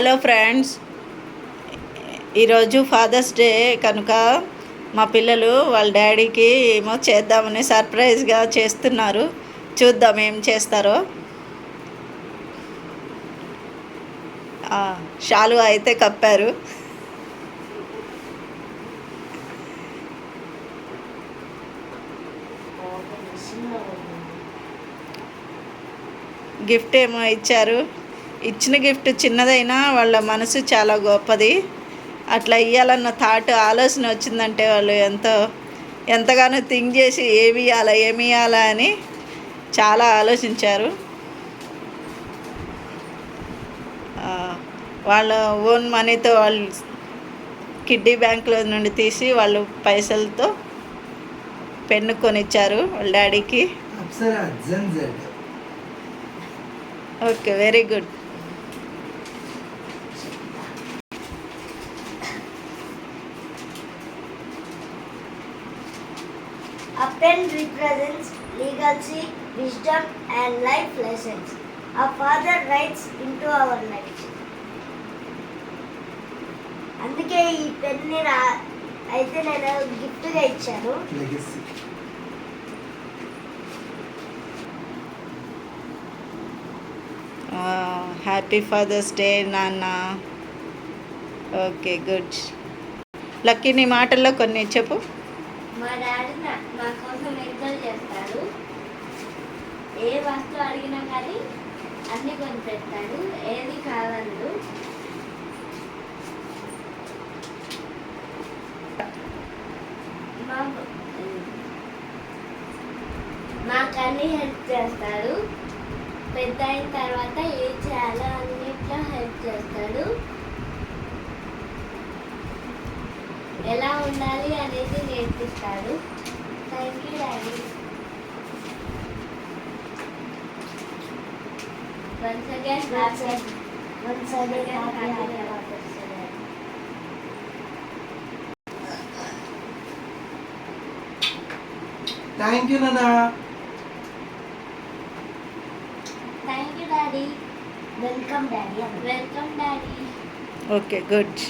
Hello friends, ఈరోజు fathers day కనుక మా పిల్లలు వాళ్ళ డాడీకి ఏమో చేద్దామని సర్ప్రైజ్గా చేస్తున్నారు. చూద్దాం ఏం చేస్తారో. శాలువా అయితే కప్పారు. గిఫ్ట్ ఏమో ఇచ్చారు. ఇచ్చిన గిఫ్ట్ చిన్నదైనా వాళ్ళ మనసు చాలా గొప్పది. అట్లా ఇవ్వాలన్న ఆలోచన వచ్చిందంటే వాళ్ళు ఎంతగానో థింక్ చేసి ఏమి ఇవ్వాలా అని చాలా ఆలోచించారు. వాళ్ళ ఓన్ మనీతో వాళ్ళు కిడ్డీ బ్యాంకులో నుండి తీసి వాళ్ళు పైసలతో పెన్ను కొనిచ్చారు వాళ్ళ డాడీకి. Okay, very good. A pen represents legacy, wisdom and life lessons. A father writes into our lives. అందుకే ఈ పెన్ని అయితే నేను గిఫ్ట్గా ఇచ్చాను. హ్యాపీ ఫాదర్స్ డే నాన్న. Okay, good. లక్కీ, నీ మాటల్లో కొన్ని చెప్పు. మా డాడీ నా కోసం ఎంజాయ్ చేస్తాడు. ఏ వస్తువు అడిగినా కానీ అన్ని కొని పెడతాడు, ఏది కావాలదు. మాకు అన్ని హెల్ప్ చేస్తాడు. పెద్ద అయిన తర్వాత ఏం చేయాలో అన్నిట్లో హెల్ప్ చేస్తాడు. ఎలా ఉండాలి అనేది నేర్పిస్తాడు. Thank you daddy. Once again thank you నాన్న. Thank you daddy. Welcome daddy. Okay, good.